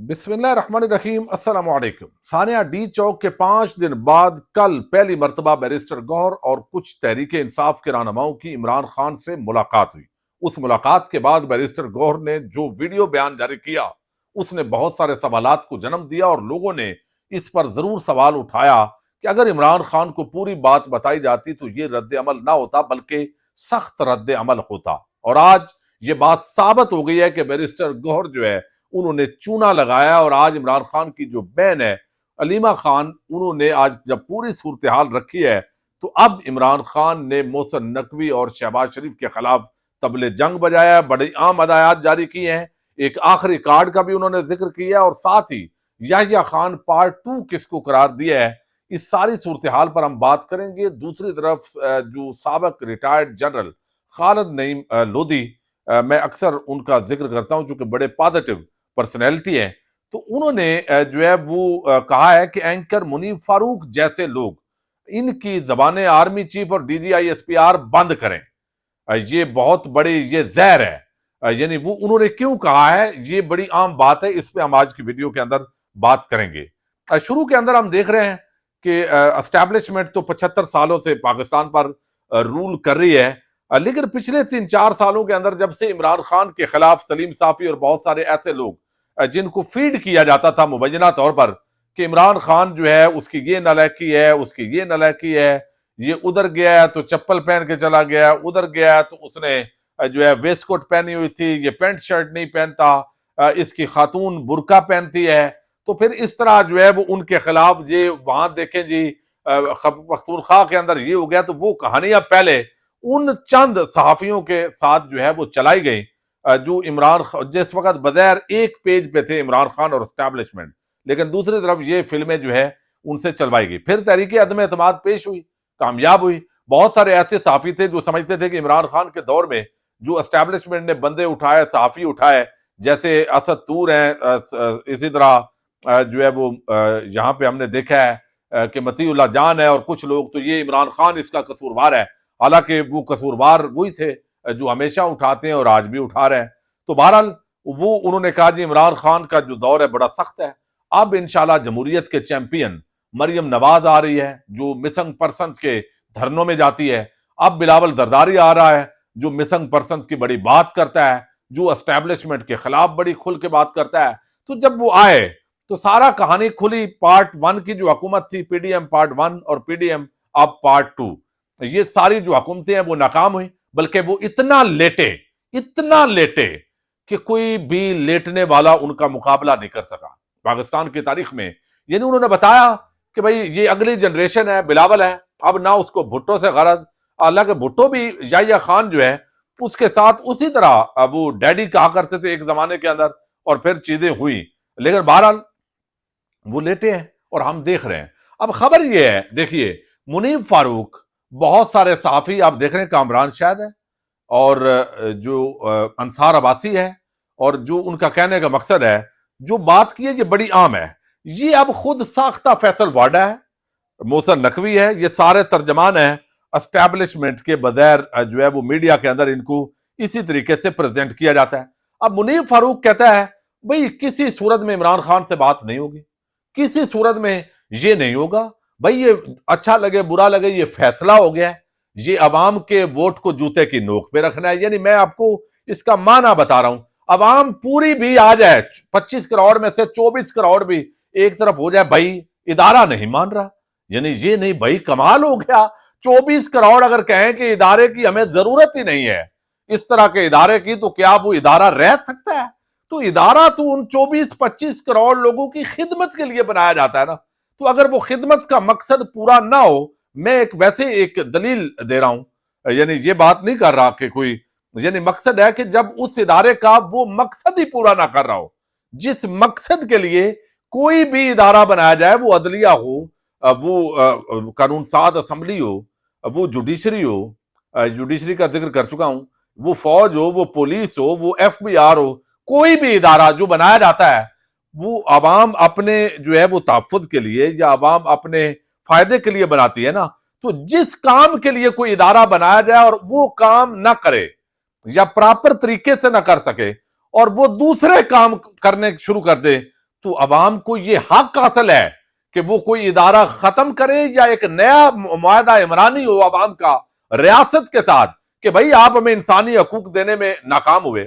بسم اللہ الرحمن الرحیم۔ السلام علیکم ثانیہ ڈی چوک کے 5 دن بعد کل پہلی مرتبہ بیرسٹر گوہر اور کچھ تحریک انصاف کے رہنماؤں کی عمران خان سے ملاقات ہوئی۔ اس ملاقات کے بعد بیرسٹر گوہر نے جو ویڈیو بیان جاری کیا اس نے بہت سارے سوالات کو جنم دیا، اور لوگوں نے اس پر ضرور سوال اٹھایا کہ اگر عمران خان کو پوری بات بتائی جاتی تو یہ رد عمل نہ ہوتا بلکہ سخت رد عمل ہوتا۔ اور آج یہ بات ثابت ہو گئی ہے کہ بیرسٹر گوہر جو ہے انہوں نے چونا لگایا، اور آج عمران خان کی جو بہن ہے علیمہ خان، انہوں نے آج جب پوری صورتحال رکھی ہے تو اب عمران خان نے محسن نقوی اور شہباز شریف کے خلاف طبل جنگ بجایا ہے، بڑی عام ہدایات جاری کی ہیں، ایک آخری کارڈ کا بھی انہوں نے ذکر کیا، اور ساتھ ہی یحییٰ خان پارٹ 2 کس کو قرار دیا ہے۔ اس ساری صورتحال پر ہم بات کریں گے۔ دوسری طرف جو سابق ریٹائرڈ جنرل خالد نعیم لودھی، میں اکثر ان کا ذکر کرتا ہوں چونکہ بڑے پازیٹیو پرسنالٹی ہے، تو انہوں نے جو ہے وہ کہا ہے کہ اینکر منیب فاروق جیسے لوگ ان کی زبانیں آرمی چیف اور D G I S P R بند کریں، یہ بہت بڑی یہ زہر ہے۔ یعنی وہ انہوں نے کیوں کہا ہے، یہ بڑی عام بات ہے، اس پہ ہم آج کی ویڈیو کے اندر بات کریں گے۔ شروع کے اندر ہم دیکھ رہے ہیں کہ اسٹیبلشمنٹ تو 75 سالوں سے پاکستان پر رول کر رہی ہے، لیکن پچھلے 3-4 سالوں کے اندر جب سے عمران خان کے خلاف سلیم صافی اور بہت سارے ایسے لوگ جن کو فیڈ کیا جاتا تھا مبینہ طور پر کہ عمران خان جو ہے اس کی یہ نالائکی ہے، اس کی یہ نالائکی ہے، یہ ادھر گیا ہے تو چپل پہن کے چلا گیا، ادھر گیا ہے تو اس نے جو ہے ویسٹ کوٹ پہنی ہوئی تھی، یہ پینٹ شرٹ نہیں پہنتا، اس کی خاتون برقع پہنتی ہے، تو پھر اس طرح جو ہے وہ ان کے خلاف یہ وہاں دیکھیں جی پختونخوا کے اندر یہ ہو گیا، تو وہ کہانیاں پہلے ان چند صحافیوں کے ساتھ جو ہے وہ چلائی گئی جو عمران خان جس وقت بظاہر ایک پیج پہ تھے عمران خان اور اسٹیبلشمنٹ، لیکن دوسری طرف یہ فلمیں جو ہے ان سے چلوائی گئی۔ پھر تحریک عدم اعتماد پیش ہوئی، کامیاب ہوئی۔ بہت سارے ایسے صحافی تھے جو سمجھتے تھے کہ عمران خان کے دور میں جو اسٹیبلشمنٹ نے بندے اٹھائے، صحافی اٹھائے، جیسے اسد طور ہیں، اسی طرح جو ہے وہ یہاں پہ ہم نے دیکھا ہے کہ مطیع اللہ جان ہے اور کچھ لوگ، تو یہ عمران خان اس کا قصوروار ہے، حالانکہ وہ قصوروار وہی تھے جو ہمیشہ اٹھاتے ہیں اور آج بھی اٹھا رہے ہیں۔ تو بہرحال وہ انہوں نے کہا جی عمران خان کا جو دور ہے بڑا سخت ہے، اب انشاءاللہ جمہوریت کے چیمپئن مریم نواز آ رہی ہے جو مسنگ پرسنز کے دھرنوں میں جاتی ہے، اب بلاول زرداری آ رہا ہے جو مسنگ پرسنز کی بڑی بات کرتا ہے، جو اسٹیبلشمنٹ کے خلاف بڑی کھل کے بات کرتا ہے۔ تو جب وہ آئے تو سارا کہانی کھلی، پارٹ 1 کی جو حکومت تھی، پی ڈی ایم پارٹ 1 اور پی ڈی ایم اب پارٹ 2، یہ ساری جو حکومتیں ہیں وہ ناکام ہوئی، بلکہ وہ اتنا لیٹے کہ کوئی بھی لیٹنے والا ان کا مقابلہ نہیں کر سکا پاکستان کی تاریخ میں۔ یعنی انہوں نے بتایا کہ بھئی یہ اگلی جنریشن ہے، بلاول ہے، اب نہ اس کو بھٹو سے غرض، حالانکہ بھٹو بھی یحییٰ خان جو ہے اس کے ساتھ اسی طرح وہ ڈیڈی کہا کرتے تھے ایک زمانے کے اندر، اور پھر چیزیں ہوئی، لیکن بہرحال وہ لیٹے ہیں اور ہم دیکھ رہے ہیں۔ اب خبر یہ ہے، دیکھیے منیب فاروق، بہت سارے صحافی آپ دیکھ رہے ہیں، کامران شاہد ہے اور جو انصار عباسی ہے، اور جو ان کا کہنے کا مقصد ہے، جو بات کی ہے یہ بڑی عام ہے، یہ اب خود ساختہ فیصل واڈا ہے، محسن نقوی ہے، یہ سارے ترجمان ہیں اسٹیبلشمنٹ کے، بظاہر جو ہے وہ میڈیا کے اندر ان کو اسی طریقے سے پریزنٹ کیا جاتا ہے۔ اب منیب فاروق کہتا ہے بھئی کسی صورت میں عمران خان سے بات نہیں ہوگی، کسی صورت میں یہ نہیں ہوگا، بھئی یہ اچھا لگے برا لگے یہ فیصلہ ہو گیا ہے، یہ عوام کے ووٹ کو جوتے کی نوک پہ رکھنا ہے۔ یعنی میں آپ کو اس کا معنی بتا رہا ہوں، عوام پوری بھی آ جائے، 25 کروڑ میں سے 24 کروڑ بھی ایک طرف ہو جائے، بھائی ادارہ نہیں مان رہا، یعنی یہ نہیں، بھائی کمال ہو گیا، 24 کروڑ اگر کہیں کہ ادارے کی ہمیں ضرورت ہی نہیں ہے، اس طرح کے ادارے کی، تو کیا وہ ادارہ رہ سکتا ہے؟ تو ادارہ تو ان 24-25 کروڑ لوگوں کی خدمت کے لیے بنایا جاتا ہے نا، تو اگر وہ خدمت کا مقصد پورا نہ ہو، میں ویسے ایک دلیل دے رہا ہوں، یعنی یہ بات نہیں کر رہا کہ کوئی، یعنی مقصد ہے کہ جب اس ادارے کا وہ مقصد ہی پورا نہ کر رہا ہو، جس مقصد کے لیے کوئی بھی ادارہ بنایا جائے، وہ عدلیہ ہو، وہ قانون ساز اسمبلی ہو، وہ جوڈیشری ہو، جوڈیشری کا ذکر کر چکا ہوں، وہ فوج ہو، وہ پولیس ہو، وہ ایف بی آر ہو، کوئی بھی ادارہ جو بنایا جاتا ہے وہ عوام اپنے جو ہے وہ تحفظ کے لیے یا عوام اپنے فائدے کے لیے بناتی ہے نا۔ تو جس کام کے لیے کوئی ادارہ بنایا جائے اور وہ کام نہ کرے یا پراپر طریقے سے نہ کر سکے اور وہ دوسرے کام کرنے شروع کر دے، تو عوام کو یہ حق حاصل ہے کہ وہ کوئی ادارہ ختم کرے یا ایک نیا معاہدہ عمرانی ہو عوام کا ریاست کے ساتھ کہ بھائی آپ ہمیں انسانی حقوق دینے میں ناکام ہوئے،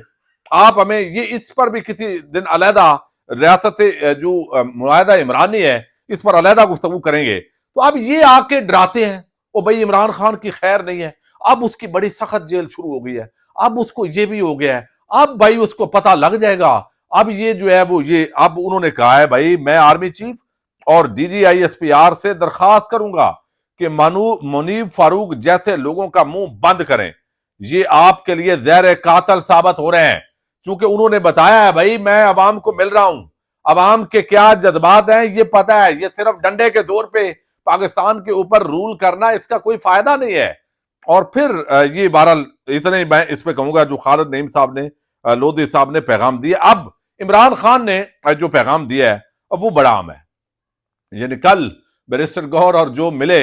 آپ ہمیں یہ اس پر بھی کسی دن علیحدہ ریاست جو معاہدہ عمرانی ہے اس پر علیحدہ گفتگو کریں گے۔ تو اب یہ آ کے ڈراتے ہیں وہ بھائی عمران خان کی خیر نہیں ہے، اب اس کی بڑی سخت جیل شروع ہو گئی ہے، اب اس کو یہ بھی ہو گیا ہے، اب بھائی اس کو پتہ لگ جائے گا۔ اب یہ جو ہے وہ یہ اب انہوں نے کہا ہے بھائی میں آرمی چیف اور D G I S P R سے درخواست کروں گا کہ منیب فاروق جیسے لوگوں کا منہ بند کریں، یہ آپ کے لیے زہر قاتل ثابت ہو رہے ہیں، چونکہ انہوں نے بتایا ہے بھائی میں عوام کو مل رہا ہوں، عوام کے کیا جذبات ہیں یہ پتہ ہے، یہ صرف ڈنڈے کے زور پہ پاکستان کے اوپر رول کرنا اس کا کوئی فائدہ نہیں ہے۔ اور پھر یہ بہرحال اتنے میں اس پہ کہوں گا جو خالد نعیم صاحب نے لودھی صاحب نے پیغام دیا۔ اب عمران خان نے جو پیغام دیا ہے اب وہ بڑا عام ہے، یعنی کل بیرسٹر گوہر اور جو ملے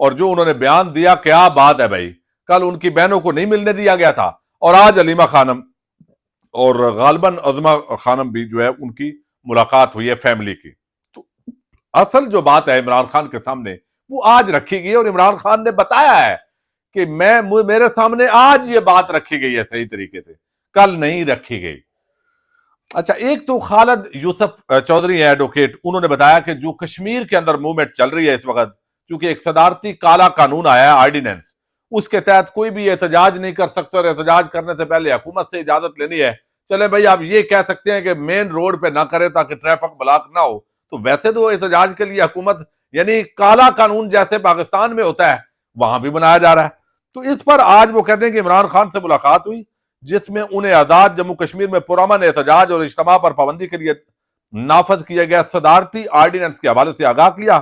اور جو انہوں نے بیان دیا، کیا بات ہے بھائی، کل ان کی بہنوں کو نہیں ملنے دیا گیا تھا اور آج علیمہ خانم اور غالباً عظمہ خانم بھی جو ہے ان کی ملاقات ہوئی ہے فیملی کی۔ تو اصل جو بات ہے عمران خان کے سامنے وہ آج رکھی گئی اور عمران خان نے بتایا ہے کہ میرے سامنے آج یہ بات رکھی گئی ہے صحیح طریقے سے، کل نہیں رکھی گئی۔ اچھا، ایک تو خالد یوسف چودھری ہے ایڈوکیٹ، انہوں نے بتایا کہ جو کشمیر کے اندر موومنٹ چل رہی ہے اس وقت، چونکہ ایک صدارتی کالا قانون آیا ہے آرڈیننس، اس کے تحت کوئی بھی احتجاج نہیں کر سکتا اور احتجاج کرنے سے پہلے حکومت سے اجازت لینی ہے۔ چلے بھائی آپ یہ کہہ سکتے ہیں کہ مین روڈ پہ نہ کرے تاکہ ٹریفک بلاک نہ ہو، تو ویسے تو احتجاج کے لیے حکومت یعنی کالا قانون جیسے پاکستان میں ہوتا ہے وہاں بھی بنایا جا رہا ہے۔ تو اس پر آج وہ کہتے ہیں کہ عمران خان سے ملاقات ہوئی جس میں انہیں آزاد جموں کشمیر میں پرامن احتجاج اور اجتماع پر پابندی کے لیے نافذ کیا گیا صدارتی آرڈیننس کے حوالے سے آگاہ کیا۔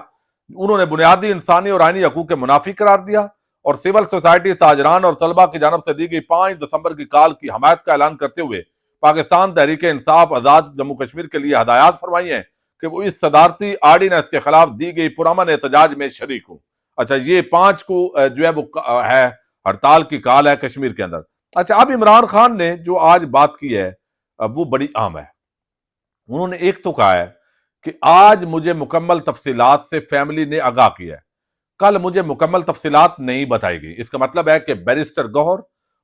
انہوں نے بنیادی انسانی اور آئینی حقوق کے منافی قرار دیا اور سول سوسائٹی، تاجران اور طلبہ کی جانب سے دی گئی 5 دسمبر کی کال کی حمایت کا اعلان کرتے ہوئے پاکستان تحریک انصاف آزاد جموں کشمیر کے لیے ہدایات فرمائی ہیں کہ وہ اس صدارتی آرڈیننس کے خلاف دی گئی پرامن احتجاج میں شریک ہوں۔ اچھا، یہ 5 کو جو ہے وہ ہے ہڑتال کی کال ہے کشمیر کے اندر۔ اچھا، اب عمران خان نے جو آج بات کی ہے وہ بڑی اہم ہے۔ انہوں نے ایک تو کہا ہے کہ آج مجھے مکمل تفصیلات سے فیملی نے آگاہ کیا ہے، کل مجھے مکمل تفصیلات نہیں بتائی گئی۔ اس کا مطلب ہے کہ بیرسٹر گوہر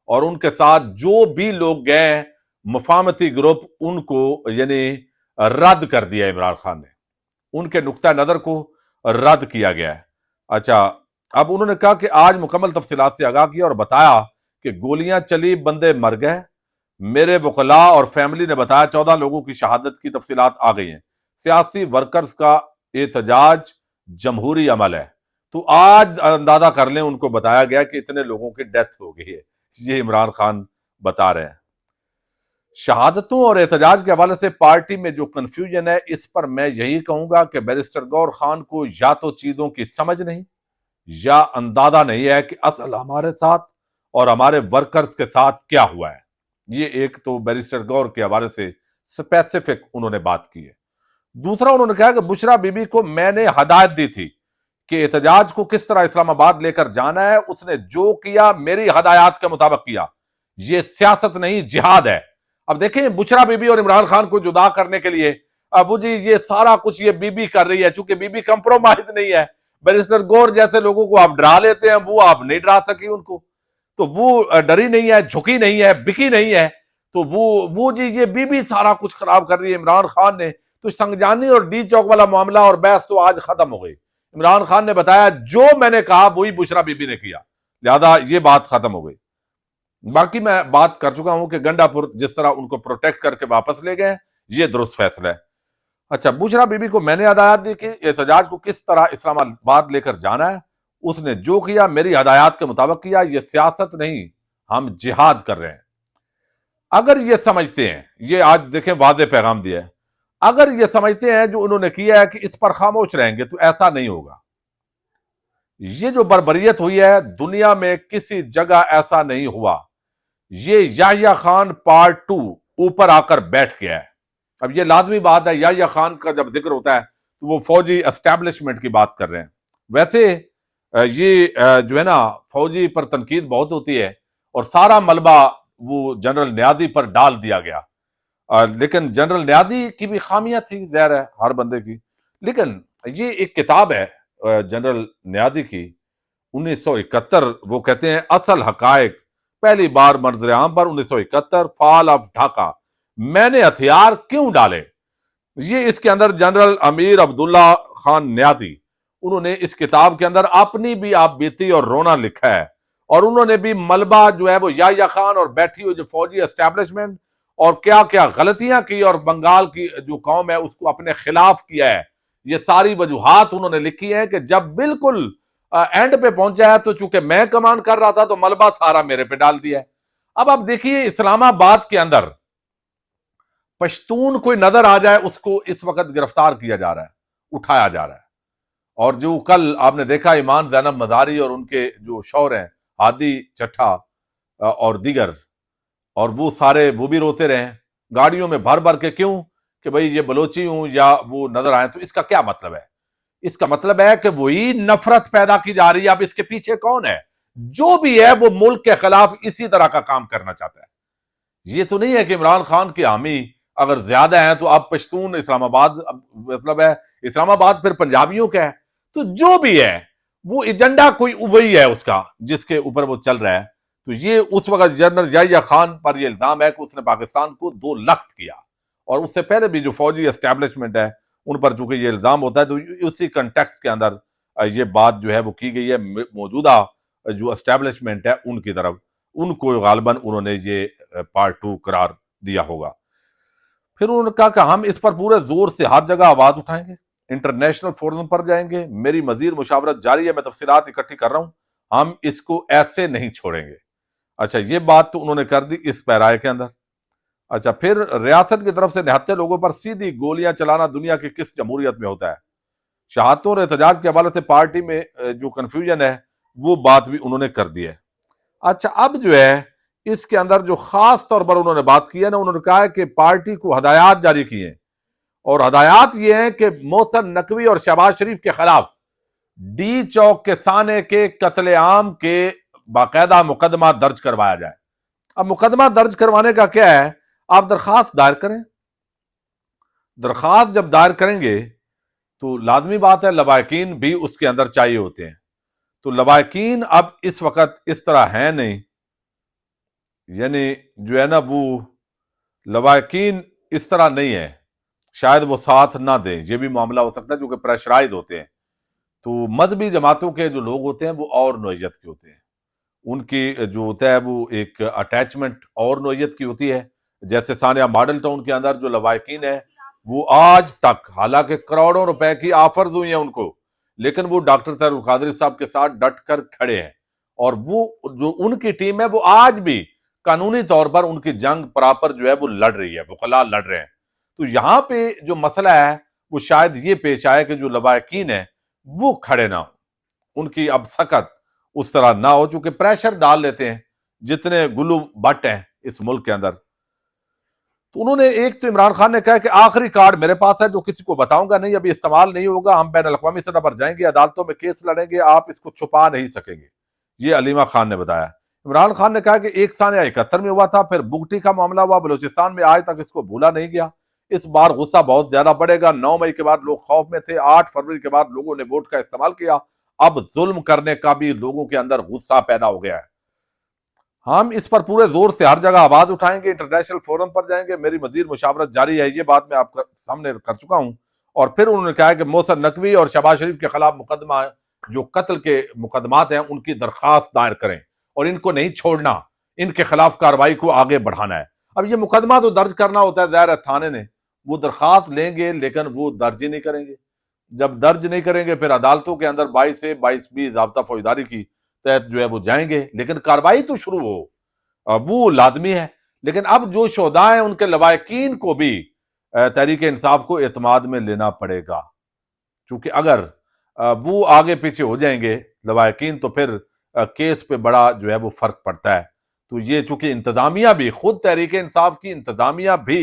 اور ان کے ساتھ جو بھی لوگ گئے ہیں مفاہمتی گروپ، ان کو یعنی رد کر دیا عمران خان نے، ان کے نقطہ نظر کو رد کیا گیا ہے۔ اچھا، اب انہوں نے کہا کہ آج مکمل تفصیلات سے آگاہ کیا اور بتایا کہ گولیاں چلی، بندے مر گئے، میرے وکلاء اور فیملی نے بتایا 14 لوگوں کی شہادت کی تفصیلات آ گئی ہیں، سیاسی ورکرز کا احتجاج جمہوری عمل ہے۔ تو آج اندازہ کر لیں ان کو بتایا گیا کہ اتنے لوگوں کی ڈیتھ ہو گئی ہے، یہ عمران خان بتا رہے ہیں۔ شہادتوں اور احتجاج کے حوالے سے پارٹی میں جو کنفیوژن ہے اس پر میں یہی کہوں گا کہ بیرسٹر گوہر خان کو یا تو چیزوں کی سمجھ نہیں یا اندازہ نہیں ہے کہ اصل ہمارے ساتھ اور ہمارے ورکرز کے ساتھ کیا ہوا ہے۔ یہ ایک تو بیرسٹر گوہر کے حوالے سے سپیسیفک انہوں نے بات کی ہے۔ دوسرا انہوں نے کہا کہ بشرا بی بی کو میں نے ہدایت دی تھی کہ احتجاج کو کس طرح اسلام آباد لے کر جانا ہے، اس نے جو کیا میری ہدایات کے مطابق کیا، یہ سیاست نہیں جہاد ہے۔ اب دیکھیں بشرا بی بی اور عمران خان کو جدا کرنے کے لیے اب وہ جی یہ سارا کچھ یہ بی بی کر رہی ہے، چونکہ بی بی کمپرومائز نہیں ہے۔ بیرسٹر گوہر جیسے لوگوں کو آپ ڈرا لیتے ہیں، وہ آپ نہیں ڈرا سکی ان کو، تو وہ ڈری نہیں ہے، جھکی نہیں ہے، بکی نہیں ہے، تو وہ جی یہ بی بی سارا کچھ خراب کر رہی ہے عمران خان نے۔ تو سنگجانی اور ڈی چوک والا معاملہ اور بحث تو آج ختم ہو گئی۔ عمران خان نے بتایا جو میں نے کہا وہی بشرا بی بی نے کیا، لہذا یہ بات ختم ہو گئی۔ باقی میں بات کر چکا ہوں کہ گنڈا پور جس طرح ان کو پروٹیکٹ کر کے واپس لے گئے یہ درست فیصلہ ہے۔ اچھا، بشرا بی بی کو میں نے ہدایات دی کہ احتجاج کو کس طرح اسلام آباد لے کر جانا ہے، اس نے جو کیا میری ہدایات کے مطابق کیا، یہ سیاست نہیں، ہم جہاد کر رہے ہیں۔ اگر یہ سمجھتے ہیں، یہ آج دیکھیں واضح پیغام دیا ہے، اگر یہ سمجھتے ہیں جو انہوں نے کیا ہے کہ اس پر خاموش رہیں گے تو ایسا نہیں ہوگا۔ یہ جو بربریت ہوئی ہے دنیا میں کسی جگہ ایسا نہیں ہوا۔ یہ یحییٰ خان پارٹ 2 اوپر آ کر بیٹھ گیا ہے۔ اب یہ لازمی بات ہے، یحییٰ خان کا جب ذکر ہوتا ہے تو وہ فوجی اسٹیبلشمنٹ کی بات کر رہے ہیں۔ ویسے یہ جو ہے نا فوجی پر تنقید بہت ہوتی ہے اور سارا ملبہ وہ جنرل نیازی پر ڈال دیا گیا۔ لیکن جنرل نیازی کی بھی خامیاں تھی، ظاہر ہے ہر بندے کی. لیکن یہ ایک کتاب ہے جنرل نیازی کی 1971، وہ کہتے ہیں اصل حقائق، پہلی بار منظر عام پر 1971، فال آف ڈھاکہ، میں نے ہتھیار کیوں ڈالے. یہ اس کے اندر جنرل امیر عبداللہ خان نیازی، انہوں نے اس کتاب کے اندر اپنی بھی آپ بیتی اور رونا لکھا ہے، اور انہوں نے بھی ملبہ جو ہے وہ یحییٰ خان اور بیٹھی ہوئی جو فوجی اسٹیبلشمنٹ اور کیا کیا غلطیاں کی اور بنگال کی جو قوم ہے اس کو اپنے خلاف کیا ہے، یہ ساری وجوہات انہوں نے لکھی ہیں کہ جب بالکل اینڈ پہ پہنچا ہے تو چونکہ میں کمان کر رہا تھا تو ملبہ سارا میرے پہ ڈال دیا ہے. اب آپ دیکھیے اسلام آباد کے اندر پشتون کوئی نظر آ جائے اس کو اس وقت گرفتار کیا جا رہا ہے، اٹھایا جا رہا ہے. اور جو کل آپ نے دیکھا ایمان زینب مزاری اور ان کے جو شوہر ہیں ہادی چٹھا اور دیگر، اور وہ سارے وہ بھی روتے رہے ہیں گاڑیوں میں بھر بھر کے. کیوں کہ بھئی یہ بلوچی ہوں یا وہ نظر آئے. تو اس کا کیا مطلب ہے؟ اس کا مطلب ہے کہ وہی نفرت پیدا کی جا رہی ہے. اب اس کے پیچھے کون ہے؟ جو بھی ہے وہ ملک کے خلاف اسی طرح کا کام کرنا چاہتا ہے. یہ تو نہیں ہے کہ عمران خان کے حامی اگر زیادہ ہیں تو اب پشتون اسلام آباد، مطلب ہے اسلام آباد پھر پنجابیوں کا ہے. تو جو بھی ہے وہ ایجنڈا کوئی وہی ہے اس کا جس کے اوپر وہ چل رہا ہے. تو یہ اس وقت جنرل یحییٰ خان پر یہ الزام ہے کہ اس نے پاکستان کو دو لخت کیا، اور اس سے پہلے بھی جو فوجی اسٹیبلشمنٹ ہے ان پر چونکہ یہ الزام ہوتا ہے تو اسی کنٹیکسٹ کے اندر یہ بات جو ہے وہ کی گئی ہے. موجودہ جو اسٹیبلشمنٹ ہے ان کی طرف، ان کو غالباً انہوں نے یہ پارٹ 2 قرار دیا ہوگا. پھر انہوں نے کہا کہ ہم اس پر پورے زور سے ہر جگہ آواز اٹھائیں گے، انٹرنیشنل فورم پر جائیں گے، میری مزید مشاورت جاری ہے، میں تفصیلات اکٹھی کر رہا ہوں، ہم اس کو ایسے نہیں چھوڑیں گے. اچھا یہ بات تو انہوں نے کر دی اس پیرائے کے اندر. اچھا پھر ریاست کی طرف سے نہتے لوگوں پر سیدھی گولیاں چلانا دنیا کی کس جمہوریت میں ہوتا ہے؟ شہادتوں اور احتجاج کے حوالے سے پارٹی میں جو کنفیوژن ہے وہ بات بھی انہوں نے کر دی ہے. اچھا اب جو ہے اس کے اندر جو خاص طور پر انہوں نے بات کی ہے نا، انہوں نے کہا ہے کہ پارٹی کو ہدایات جاری کی ہیں، اور ہدایات یہ ہیں کہ محسن نقوی اور شہباز شریف کے خلاف ڈی چوک کے سانے کے قتل عام کے باقاعدہ مقدمہ درج کروایا جائے. اب مقدمہ درج کروانے کا کیا ہے؟ آپ درخواست دائر کریں. درخواست جب دائر کریں گے تو لازمی بات ہے لواحقین بھی اس کے اندر چاہیے ہوتے ہیں. تو لواحقین اب اس وقت اس طرح ہیں نہیں، یعنی جو ہے نا وہ لواحقین اس طرح نہیں ہے، شاید وہ ساتھ نہ دیں، یہ بھی معاملہ ہو سکتا ہے کیونکہ پریشرائز ہوتے ہیں. تو مذہبی جماعتوں کے جو لوگ ہوتے ہیں وہ اور نوعیت کے ہوتے ہیں، ان کی جو ہوتا ہے وہ ایک اٹیچمنٹ اور نوعیت کی ہوتی ہے. جیسے ثانیہ ماڈل ٹاؤن کے اندر جو لواحقین ہیں وہ آج تک، حالانکہ کروڑوں روپے کی آفرز ہوئی ہیں ان کو، لیکن وہ ڈاکٹر طاہر القادری صاحب کے ساتھ ڈٹ کر کھڑے ہیں، اور وہ جو ان کی ٹیم ہے وہ آج بھی قانونی طور پر ان کی جنگ پراپر جو ہے وہ لڑ رہی ہے، وکلاء لڑ رہے ہیں. تو یہاں پہ جو مسئلہ ہے وہ شاید یہ پیش آئے کہ جو لواحقین ہیں وہ کھڑے نہ ہوں، ان کی اب سخت اس طرح نہ ہو، چونکہ پریشر ڈال لیتے ہیں جتنے گلو بٹ ہیں اس ملک کے اندر. تو انہوں نے ایک تو عمران خان نے کہا کہ آخری کارڈ میرے پاس ہے جو کسی کو بتاؤں گا نہیں، ابھی استعمال نہیں ہوگا، ہم بین الاقوامی سطح پر جائیں گے، عدالتوں میں کیس لڑیں گے، آپ اس کو چھپا نہیں سکیں گے. یہ علیمہ خان نے بتایا. عمران خان نے کہا کہ 1 سانیہ 71 میں ہوا تھا، پھر بگٹی کا معاملہ ہوا بلوچستان میں، آج تک اس کو بھولا نہیں گیا. اس بار غصہ بہت زیادہ بڑھے گا. 9 مئی کے بعد لوگ خوف میں تھے، 8 فروری کے بعد لوگوں نے ووٹ کا استعمال کیا، اب ظلم کرنے کا بھی لوگوں کے اندر غصہ پیدا ہو گیا ہے. ہم اس پر پورے زور سے ہر جگہ آواز اٹھائیں گے، انٹرنیشنل فورم پر جائیں گے، میری مزید مشاورت جاری ہے. یہ بات میں آپ کے سامنے کر چکا ہوں. اور پھر انہوں نے کہا کہ محسن نقوی اور شہباز شریف کے خلاف مقدمہ، جو قتل کے مقدمات ہیں، ان کی درخواست دائر کریں اور ان کو نہیں چھوڑنا، ان کے خلاف کارروائی کو آگے بڑھانا ہے. اب یہ مقدمہ تو درج کرنا ہوتا ہے، ظاہر ہے تھانے نے، وہ درخواست لیں گے لیکن وہ درج ہی نہیں کریں گے. جب درج نہیں کریں گے پھر عدالتوں کے اندر 22 سے 22B ضابطہ فوجداری کی تحت جو ہے وہ جائیں گے، لیکن کارروائی تو شروع ہو، وہ لازمی ہے. لیکن اب جو شہداء ہیں ان کے لواحقین کو بھی تحریک انصاف کو اعتماد میں لینا پڑے گا، چونکہ اگر وہ آگے پیچھے ہو جائیں گے لواحقین تو پھر کیس پہ بڑا جو ہے وہ فرق پڑتا ہے. تو یہ چونکہ انتظامیہ بھی، خود تحریک انصاف کی انتظامیہ بھی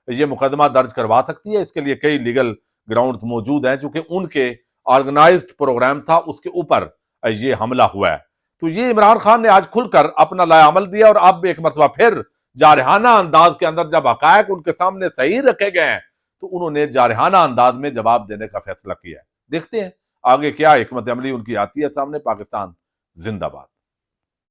یہ مقدمہ درج کروا سکتی ہے، اس کے لیے کئی لیگل گراؤنڈز موجود ہیں، چونکہ ان کے آرگنائزڈ پروگرام تھا، اس کے اوپر یہ حملہ ہوا ہے. تو یہ عمران خان نے آج کھل کر اپنا لائے عمل دیا، اور اب ایک مرتبہ پھر جارحانہ انداز کے اندر جب حقائق ان کے سامنے صحیح رکھے گئے ہیں تو انہوں نے جارحانہ انداز میں جواب دینے کا فیصلہ کیا ہے۔ دیکھتے ہیں آگے کیا حکمت عملی ان کی آتی ہے سامنے۔ پاکستان زندہ باد۔